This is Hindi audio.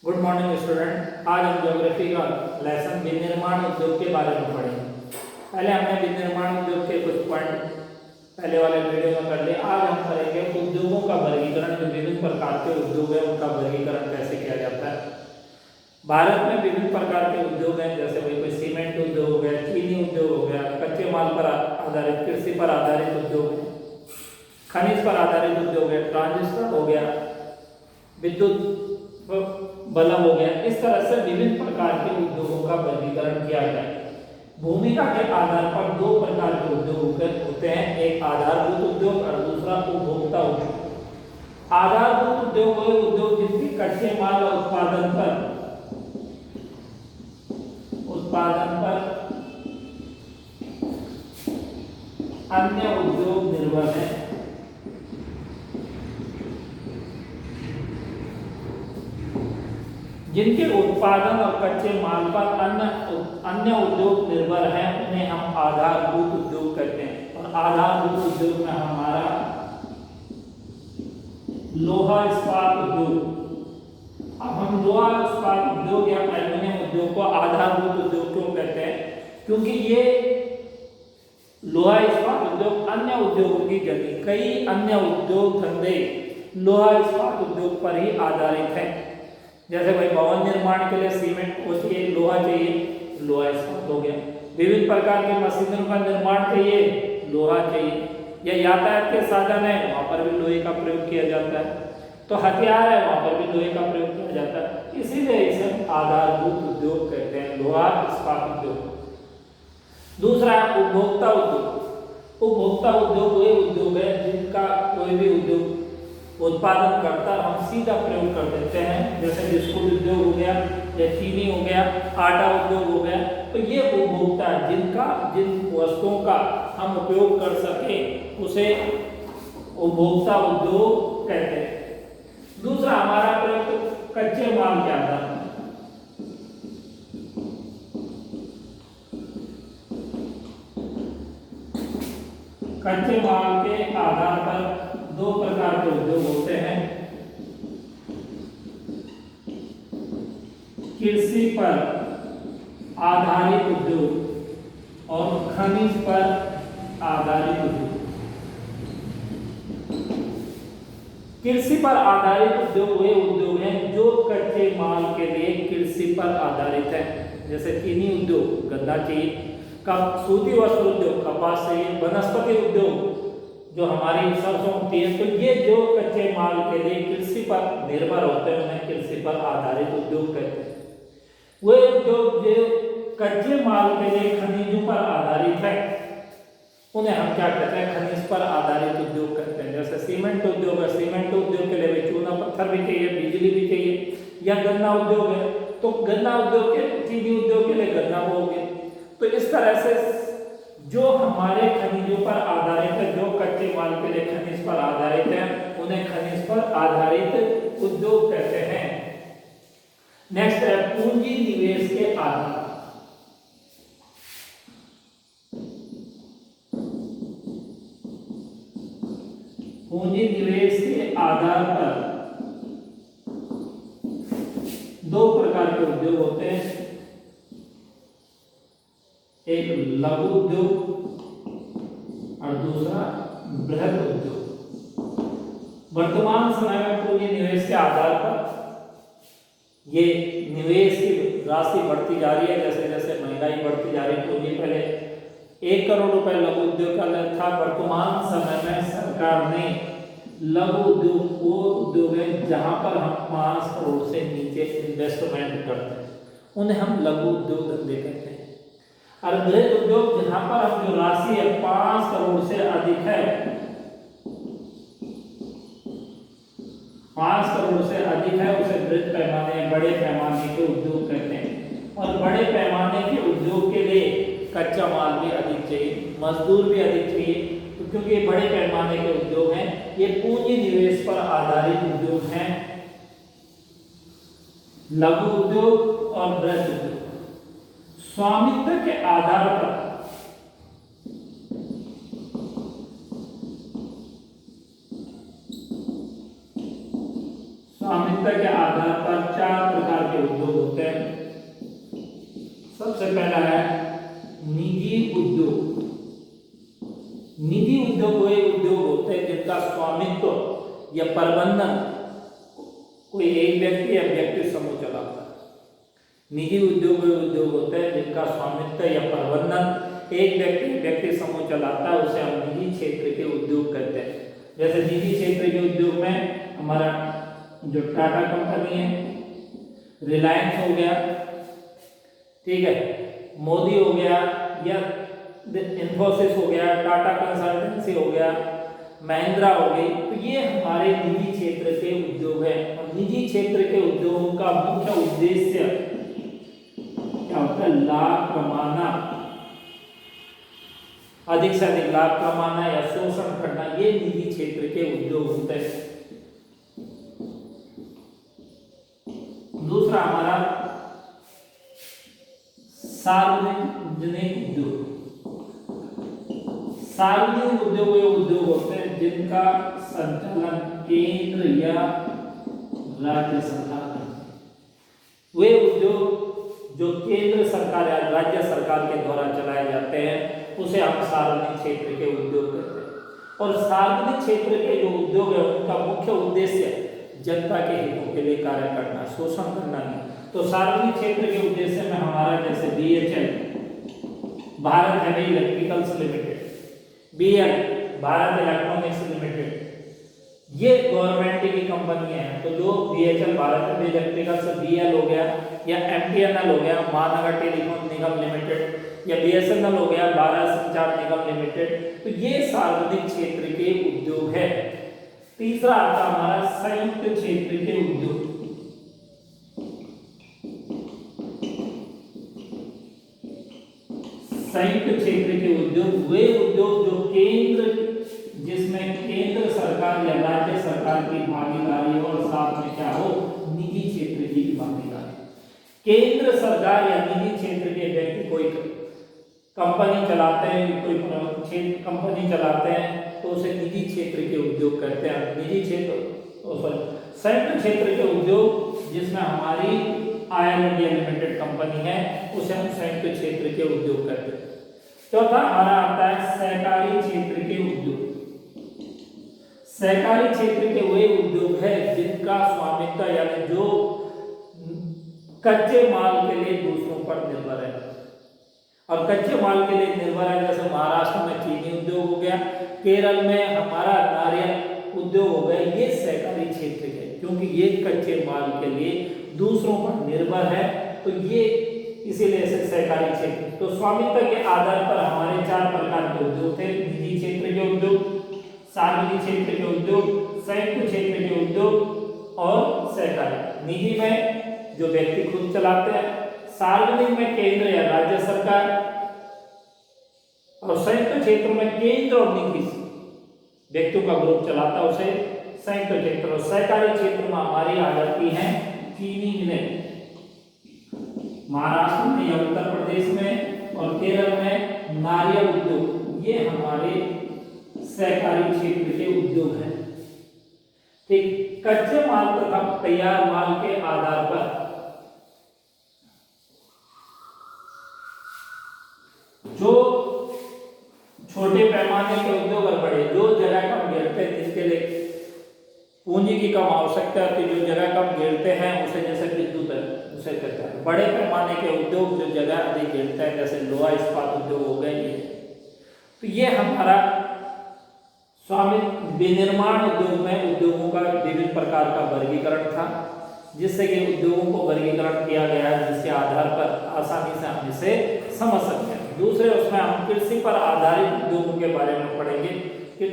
Good morning student. आज हम ज्योग्राफी का लेसन विनिर्माण उद्योग के बारे में पढ़ेंगे। पहले हमने विनिर्माण उद्योग के कुछ पॉइंट पहले वाले वीडियो में कर लिए। आज हम करेंगे उद्योगों का वर्गीकरण। जो विभिन्न प्रकार के उद्योग है उनका वर्गीकरण कैसे किया जाता है। भारत में विभिन्न प्रकार के उद्योग हैं, जैसे कोई सीमेंट उद्योग हो गया, चीनी उद्योग हो गया, कच्चे माल पर आधारित कृषि पर आधारित उद्योग है, खनिज पर आधारित उद्योग है, ट्रांजिस्टर हो गया, विद्युत बल्ब हो गया। इस तरह से विभिन्न प्रकार के उद्योगों का वर्गीकरण किया गया है। भूमिका के आधार पर दो प्रकार के उद्योग होते हैं, एक आधारभूत उद्योग और दूसरा उपभोक्ता उद्योग। आधारभूत उद्योग वो उद्योग जिसके कच्चे माल और उत्पादन पर अन्य उद्योग निर्भर है। जिनके उत्पादन और कच्चे माल पर अन्य उद्योग निर्भर हैं उन्हें हम आधारभूत उद्योग कहते हैं। और आधारभूत उद्योग में हमारा लोहा इस्पात उद्योग। अब हम लोहा इस्पात उद्योग या एल्यूमिनियम उद्योग को आधारभूत उद्योग क्यों कहते हैं? क्योंकि ये लोहा इस्पात उद्योग अन्य उद्योगों की जगह कई अन्य उद्योग धंधे लोहा इस्पात उद्योग पर ही आधारित हैं। जैसे भाई भवन निर्माण के लिए सीमेंट चाहिए, लोहा चाहिए, लोहा इस्पात हो गया। विभिन्न प्रकार के मशीनों का निर्माण चाहिए, लोहा चाहिए। या यातायात के साधन है, वहां पर भी लोहे का प्रयोग किया जाता है। तो हथियार है, वहां पर भी लोहे का प्रयोग किया जाता है। इसीलिए इसे आधारभूत उद्योग कहते हैं, लोहा इस्पात उद्योग। दूसरा है उपभोक्ता उद्योग। उपभोक्ता उद्योग वही उद्योग है जिनका कोई भी उद्योग उत्पादन करता हम सीधा प्रयोग कर देते हैं, जैसे बिस्कुट उद्योग हो गया या चीनी हो गया, आटा उद्योग हो गया। तो ये उपभोक्ता जिन वस्तुओं का हम उपयोग कर सके उसे उपभोक्ता उद्योग कहते हैं। दूसरा हमारा प्रयोग कच्चे माल के आधार पर। कच्चे माल के आधार पर दो प्रकार के उद्योग होते हैं, कृषि पर आधारित उद्योग और खनिज पर आधारित उद्योग। कृषि पर आधारित उद्योग वे उद्योग हैं जो कच्चे माल के लिए कृषि पर आधारित है, जैसे चीनी उद्योग गन्ना चाहिए, सूती वस्त्र उद्योग कपास चाहिए, वनस्पति उद्योग जो हमारी सरसों होती है। तो ये जो कच्चे माल के लिए कृषि पर निर्भर होते हैं उन्हें कृषि पर आधारित उद्योग कहते हैं। वे उद्योग जो कच्चे माल के लिए खनिजों पर आधारित है उन्हें हम क्या कहते हैं? खनिज पर आधारित उद्योग कहते हैं। जैसे सीमेंट उद्योग है, सीमेंट उद्योग के लिए चूना पत्थर भी चाहिए, बिजली भी चाहिए। या गन्ना उद्योग है तो गन्ना उद्योग के चीनी उद्योग के लिए गन्ना बोओगे। तो इस तरह से जो हमारे खनिजों पर आधारित है, जो कच्चे माल के लिए खनिज पर आधारित है उन्हें खनिज पर आधारित उद्योग कहते हैं। नेक्स्ट है पूंजी निवेश के आधार। पूंजी निवेश के आधार पर दो प्रकार के उद्योग होते हैं, एक लघु उद्योग और दूसरा बृहद उद्योग। वर्तमान समय में पूंजी निवेश के आधार पर ये निवेश की राशि बढ़ती जा रही है। जैसे जैसे महंगाई बढ़ती जा रही है, पूंजी पहले 1 करोड़ रुपए लघु उद्योग का था, वर्तमान समय में सरकार ने लघु उद्योग वो उद्योग है जहां पर हम 5 करोड़ से नीचे इन्वेस्टमेंट करते हैं उन्हें हम लघु उद्योग धंधे कहते हैं। और बृहद उद्योग जहां पर हम जो राशि है 5 करोड़ से अधिक है, 5 करोड़ से अधिक है उसे बृहद पैमाने बड़े पैमाने के उद्योग कहते हैं। और बड़े पैमाने के उद्योग के लिए कच्चा माल भी अधिक चाहिए, मजदूर भी अधिक चाहिए। तो क्योंकि ये बड़े पैमाने के उद्योग हैं, ये पूंजी निवेश पर आधारित उद्योग हैं, लघु उद्योग और बृहद उद्योग। स्वामित्व के आधार पर स्वामित्व के आधार आधार पर 4 प्रकार के उद्योग होते हैं। सबसे पहला है निजी उद्योग। निजी उद्योग वे उद्योग होते हैं जिनका स्वामित्व या प्रबंधन कोई एक व्यक्ति या व्यक्ति समूह चलाता है। निजी उद्योग वे उद्योग होते हैं जिनका स्वामित्व या प्रबंधन एक व्यक्ति समूह चलाता है, उसे हम निजी क्षेत्र के उद्योग कहते हैं। जैसे निजी क्षेत्र के उद्योग में हमारा जो टाटा कंपनी है, रिलायंस हो गया, ठीक है, मोदी हो गया, या इन्फोसिस हो गया, टाटा कंसल्टेंसी हो गया, महिंद्रा हो गई, तो ये हमारे निजी क्षेत्र के उद्योग है। और निजी क्षेत्र के उद्योगों का मुख्य उद्देश्य क्या होता है? लाभ कमाना, अधिक से अधिक लाभ कमाना या शोषण करना, ये निजी क्षेत्र के उद्योग होते हैं। दूसरा हमारा सार्वजनिक उद्योग। सार्वजनिक उद्योग वे उद्योग होते हैं जिनका संचालन केंद्र या राज्य सरकार करती है। वे उद्योग जो केंद्र सरकार या राज्य सरकार के द्वारा चलाए जाते हैं, उसे हम सार्वजनिक क्षेत्र के उद्योग कहते हैं। और सार्वजनिक क्षेत्र के जो उद्योग है उनका मुख्य उद्देश्य जनता के हितों के लिए कार्य करना, शोषण करना नहीं। तो सार्वजनिक क्षेत्र के उद्देश्य में हमारा जैसे BHEL, Bharat heavy electricals limited, BL, Bharat electronics limited, ये गवर्नमेंट की कंपनी है। तो जो BHEL, Bharat heavy electricals, BL हो गया, या MTNL हो गया, महानगर टेलीफोन निगम लिमिटेड, या BSNL हो गया, भारत संचार निगम लिमिटेड, तो ये सार्वजनिक क्षेत्र के उद्योग है। तीसरा आता हमारा संयुक्त क्षेत्र के उद्योग। संयुक्त क्षेत्र के उद्योग वे उद्योग जो जिसमें केंद्र सरकार या राज्य सरकार की भागीदारी और साथ में क्या हो, निजी क्षेत्र की भागीदारी। केंद्र सरकार या निजी क्षेत्र के व्यक्ति कोई कंपनी चलाते हैं, कोई कंपनी चलाते हैं, तो उसे निजी क्षेत्र के उद्योग कहते हैं। निजी क्षेत्र संयुक्त क्षेत्र के उद्योग जिसमें हमारी आयल इंडिया लिमिटेड कंपनी है, उसे हम संयुक्त क्षेत्र के उद्योग कहते हैं। चौथा हमारा आता है सहकारी क्षेत्र के उद्योग। सहकारी क्षेत्र के वे उद्योग है जिनका स्वामित्व यानी जो कच्चे माल के लिए दूसरों पर निर्भर है। और कच्चे माल के लिए निर्भर है, जैसे महाराष्ट्र में चीनी उद्योग हो गया, केरल में हमारा नारियल उद्योग हो गया, ये सहकारी क्षेत्र है क्योंकि ये कच्चे माल के लिए दूसरों पर निर्भर है, तो ये इसीलिए इसे सहकारी क्षेत्र। तो स्वामित्व के आधार पर हमारे 4 प्रकार के उद्योग थे: निजी क्षेत्र के उद्योग, सार्वजनिक क्षेत्र के उद्योग, संयुक्त क्षेत्र के उद्योग और सहकारी। निजी में जो व्यक्ति खुद चलाते हैं, सार्वजनिक में केंद्र या राज्य सरकार, और संयुक्त क्षेत्र में केंद्र और निजी व्यक्तियों का ग्रुप चलाता है, उसे संयुक्त क्षेत्र। और सहकारी क्षेत्र में हमारी आ जाती है चीनी मिलें, महाराष्ट्र में या उत्तर प्रदेश में और केरल में नारियल उद्योग, ये हमारे सहकारी क्षेत्र के उद्योग हैं। ठीक, कच्चे माल तथा तैयार माल के आधार पर जो छोटे पैमाने के उद्योग और बड़े, जो जगह कम घेरते हैं, जिसके लिए पूंजी की कम आवश्यकता होती है, जो जगह कम घेरते हैं, उसे जैसे विद्युत है उसे कहते हैं। बड़े पैमाने के उद्योग जो जगह अधिक घेरते हैं, जैसे लोहा इस्पात उद्योग हो गए, ये तो ये हमारा स्वामित्व। विनिर्माण उद्योग में उद्योगों का विभिन्न प्रकार का वर्गीकरण था, जिससे कि उद्योगों को वर्गीकरण किया गया है, जिसके आधार पर आसानी से हम इसे समझ सकते हैं। दूसरे उसमें हम कृषि पर आधारित उद्योगों के बारे में पढ़ेंगे कि